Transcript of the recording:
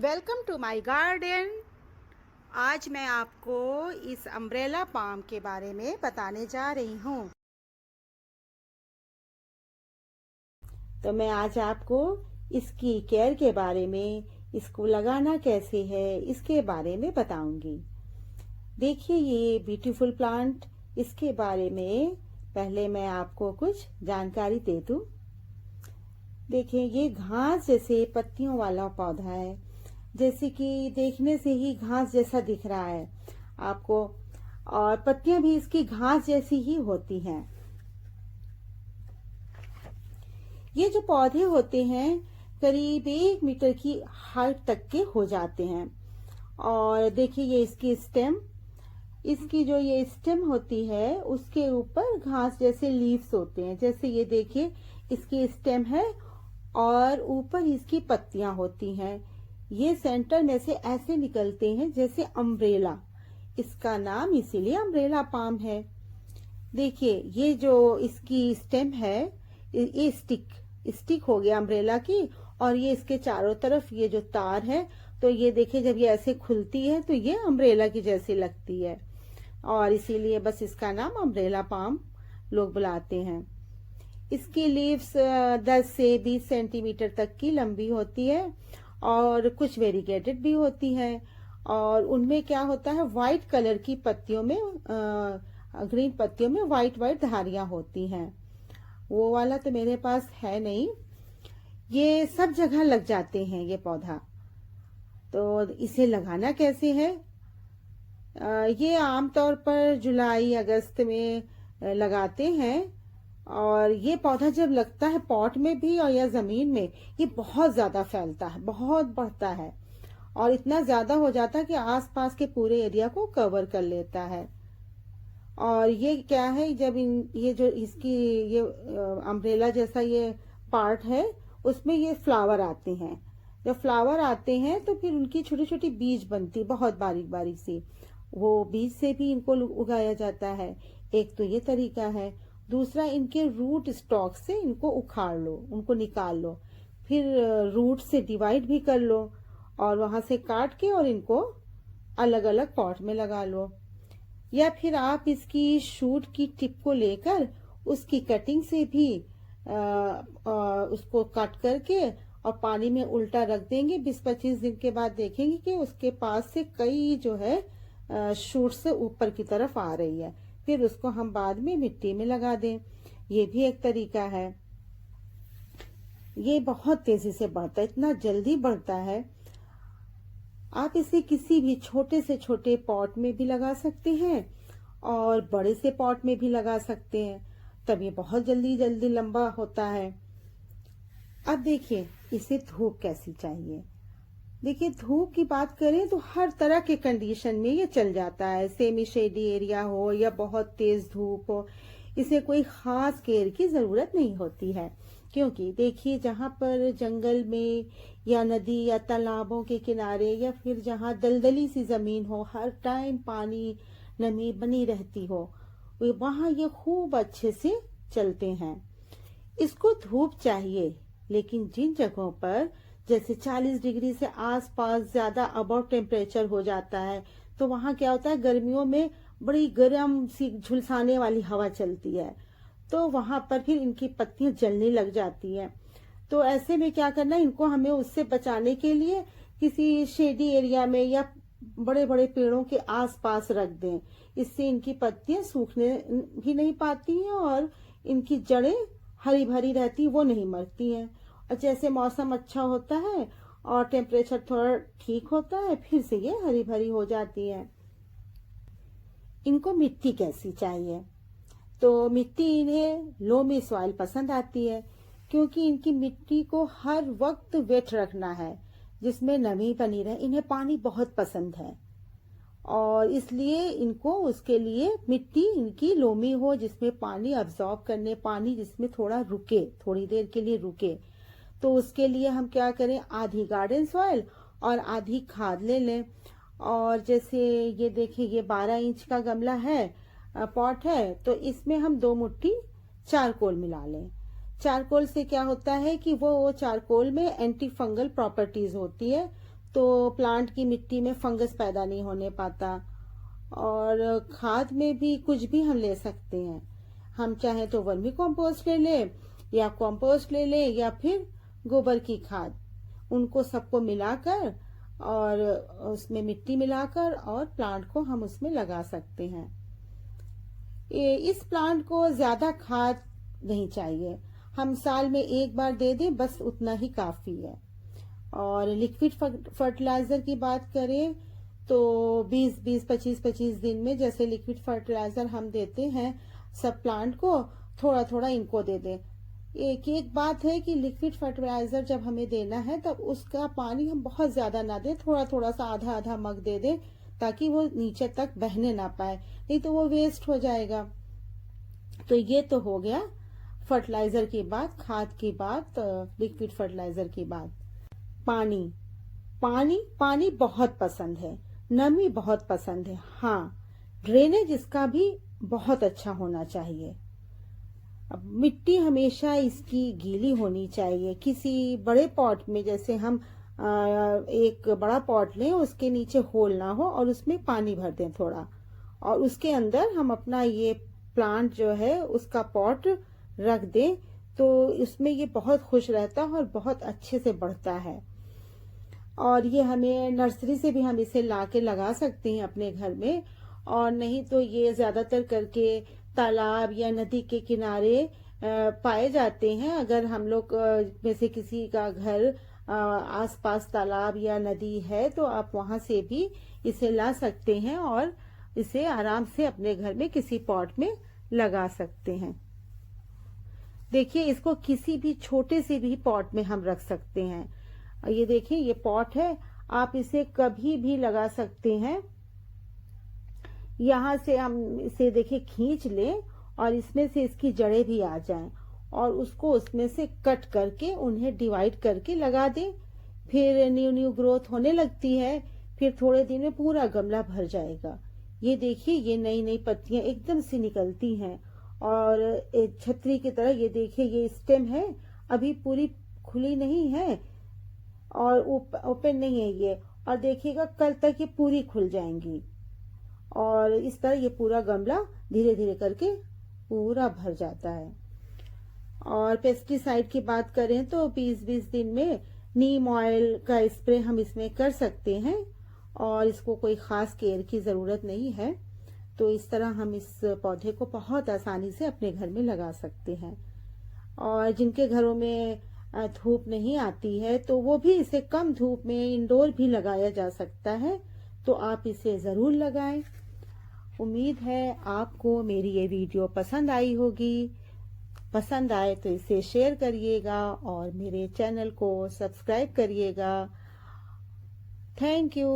Welcome to my garden. आज मैं आपको इस अम्ब्रेला पाम के बारे में बताने जा रही हूँ। तो मैं आज आपको इसकी केयर के बारे में, इसको लगाना कैसे है, इसके बारे में बताऊंगी। देखिए ये ब्यूटीफुल प्लांट, इसके बारे में पहले मैं आपको कुछ जानकारी दे दूं। देखिए ये घास जैसे पत्तियों वाला पौधा है, जैसे कि देखने से ही घास जैसा दिख रहा है आपको, और पत्तियां भी इसकी घास जैसी ही होती हैं। ये जो पौधे होते हैं करीब 1 मीटर की हाइट तक के हो जाते हैं। और देखिए ये इसकी स्टेम, इसकी जो ये स्टेम होती है उसके ऊपर घास जैसे लीव्स होते हैं। जैसे ये देखिए इसकी स्टेम है और ऊपर इसकी पत्तियां होती हैं। ये सेंटर में से ऐसे निकलते हैं जैसे अम्ब्रेला, इसका नाम इसीलिए अम्ब्रेला पाम है। देखिए ये जो इसकी स्टेम है, ये स्टिक हो गया अम्ब्रेला की, और ये इसके चारों तरफ ये जो तार है, तो ये देखिए जब ये ऐसे खुलती है तो ये अम्ब्रेला की जैसी लगती है, और इसीलिए बस इसका नाम अम्ब्रेला पाम लोग बुलाते हैं। इसकी लीव्स 10 से 20 सेंटीमीटर तक की लंबी होती है और कुछ वेरीगेटेड भी होती है। और उनमें क्या होता है, व्हाइट कलर की पत्तियों में, ग्रीन पत्तियों में व्हाइट व्हाइट धारियां होती हैं। वो वाला तो मेरे पास है नहीं। ये सब जगह लग जाते हैं ये पौधा। तो इसे लगाना कैसे है? ये आमतौर पर जुलाई अगस्त में लगाते हैं। और ये पौधा जब लगता है पॉट में भी और या जमीन में, ये बहुत ज्यादा फैलता है, बहुत बढ़ता है, और इतना ज्यादा हो जाता है कि आसपास के पूरे एरिया को कवर कर लेता है। और ये क्या है, जब ये जो इसकी ये अम्ब्रेला जैसा ये पार्ट है, उसमें ये फ्लावर आते हैं। जब फ्लावर आते हैं तो फिर उनकी छोटी छोटी बीज बनती, बहुत बारीक बारीक सी, वो बीज से भी इनको उगाया जाता है। एक तो ये तरीका है। दूसरा, इनके रूट स्टॉक से इनको उखाड़ लो, उनको निकाल लो, फिर रूट से डिवाइड भी कर लो, और वहां से काट के और इनको अलग अलग पॉट में लगा लो। या फिर आप इसकी शूट की टिप को लेकर उसकी कटिंग से भी उसको कट करके और पानी में उल्टा रख देंगे। 20-25 दिन के बाद देखेंगे कि उसके पास से कई जो है शूट से ऊपर की तरफ आ रही है। फिर उसको हम बाद में मिट्टी में लगा दें, ये भी एक तरीका है। ये बहुत तेजी से बढ़ता है, इतना जल्दी बढ़ता है। आप इसे किसी भी छोटे से छोटे पॉट में भी लगा सकते हैं और बड़े से पॉट में भी लगा सकते हैं, तब ये बहुत जल्दी जल्दी लंबा होता है। अब देखिए इसे धूप कैसी चाहिए। देखिए धूप की बात करें तो हर तरह के कंडीशन में ये चल जाता है, सेमी शेडी एरिया हो या बहुत तेज धूप हो, इसे कोई खास केयर की जरूरत नहीं होती है। क्योंकि देखिए जहाँ पर जंगल में या नदी या तालाबों के किनारे या फिर जहाँ दलदली सी जमीन हो, हर टाइम पानी नमी बनी रहती हो, वहाँ ये खूब अच्छे से चलते हैं। इसको धूप चाहिए, लेकिन जिन जगहों पर जैसे 40 डिग्री से आसपास ज्यादा अबव टेम्परेचर हो जाता है, तो वहां क्या होता है, गर्मियों में बड़ी गर्म सी झुलसाने वाली हवा चलती है, तो वहां पर फिर इनकी पत्तियां जलने लग जाती हैं। तो ऐसे में क्या करना है, इनको हमें उससे बचाने के लिए किसी शेडी एरिया में या बड़े बड़े पेड़ों के आसपास रख दें। इससे इनकी पत्तियां सूखने भी नहीं पाती हैं और इनकी जड़ें हरी भरी रहती, वो नहीं मरती हैं। और जैसे मौसम अच्छा होता है और टेम्परेचर थोड़ा ठीक होता है, फिर से ये हरी भरी हो जाती है। इनको मिट्टी कैसी चाहिए? तो मिट्टी इन्हें लोमी सॉइल पसंद आती है, क्योंकि इनकी मिट्टी को हर वक्त वेट रखना है, जिसमें नमी बनी रहे। इन्हें पानी बहुत पसंद है और इसलिए इनको उसके लिए मिट्टी इनकी लोमी हो, जिसमें पानी अब्जॉर्ब करने, पानी जिसमें थोड़ा रुके, थोड़ी देर के लिए रुके। तो उसके लिए हम क्या करें, आधी गार्डन सॉइल और आधी खाद ले लें। और जैसे ये देखिए ये 12 इंच का गमला है, पॉट है, तो इसमें हम 2 मुट्ठी चारकोल मिला लें। चारकोल से क्या होता है कि वो चारकोल में एंटी फंगल प्रॉपर्टीज होती है, तो प्लांट की मिट्टी में फंगस पैदा नहीं होने पाता। और खाद में भी कुछ भी हम ले सकते हैं। हम चाहे तो वर्मी कंपोस्ट ले लें या कंपोस्ट ले लें या फिर गोबर की खाद, उनको सबको मिलाकर और उसमें मिट्टी मिलाकर और प्लांट को हम उसमें लगा सकते हैं। इस प्लांट को ज्यादा खाद नहीं चाहिए, हम साल में एक बार दे दें, बस उतना ही काफी है। और लिक्विड फर्टिलाइजर की बात करें तो 20-20, 25-25 दिन में जैसे लिक्विड फर्टिलाइजर हम देते हैं सब प्लांट को, थोड़ा थोड़ा इनको दे दें। एक बात है कि लिक्विड फर्टिलाइजर जब हमें देना है तब उसका पानी हम बहुत ज्यादा ना दें, थोड़ा थोड़ा सा आधा आधा मग दे दें, ताकि वो नीचे तक बहने ना पाए, नहीं तो वो वेस्ट हो जाएगा। तो ये तो हो गया फर्टिलाइजर की बात, खाद की बात, लिक्विड फर्टिलाइजर की बात। पानी पानी पानी बहुत पसंद है, नमी बहुत पसंद है। हाँ, ड्रेनेज इसका भी बहुत अच्छा होना चाहिए। अब मिट्टी हमेशा इसकी गीली होनी चाहिए। किसी बड़े पॉट में, जैसे हम एक बड़ा पॉट लें, उसके नीचे होल ना हो और उसमें पानी भर दें थोड़ा, और उसके अंदर हम अपना ये प्लांट जो है उसका पॉट रख दें, तो इसमें ये बहुत खुश रहता है और बहुत अच्छे से बढ़ता है। और ये हमें नर्सरी से भी हम इसे ला के लगा सकते हैं अपने घर में, और नहीं तो ये ज्यादातर करके तालाब या नदी के किनारे पाए जाते हैं। अगर हम लोग में से किसी का घर आसपास तालाब या नदी है तो आप वहां से भी इसे ला सकते हैं और इसे आराम से अपने घर में किसी पॉट में लगा सकते हैं। देखिए, इसको किसी भी छोटे से भी पॉट में हम रख सकते हैं। ये देखिए, ये पॉट है, आप इसे कभी भी लगा सकते हैं। यहाँ से हम इसे देखिए खींच लें और इसमें से इसकी जड़ें भी आ जाएं, और उसको उसमें से कट करके उन्हें डिवाइड करके लगा दें। फिर न्यू ग्रोथ होने लगती है, फिर थोड़े दिन में पूरा गमला भर जाएगा। ये देखिए, ये नई नई पत्तियां एकदम से निकलती हैं, और एक छतरी की तरह। ये देखिए, ये स्टेम है, अभी पूरी खुली नहीं है और ओपन नहीं है ये, और देखिएगा कल तक ये पूरी खुल जाएंगी। और इस तरह ये पूरा गमला धीरे धीरे करके पूरा भर जाता है। और पेस्टिसाइड की बात करें तो 20-20 दिन में नीम ऑयल का स्प्रे हम इसमें कर सकते हैं, और इसको कोई खास केयर की जरूरत नहीं है। तो इस तरह हम इस पौधे को बहुत आसानी से अपने घर में लगा सकते हैं। और जिनके घरों में धूप नहीं आती है तो वो भी इसे कम धूप में इंडोर भी लगाया जा सकता है, तो आप इसे जरूर लगाएं। उम्मीद है आपको मेरी ये वीडियो पसंद आई होगी। पसंद आए तो इसे शेयर करिएगा और मेरे चैनल को सब्सक्राइब करिएगा। Thank you.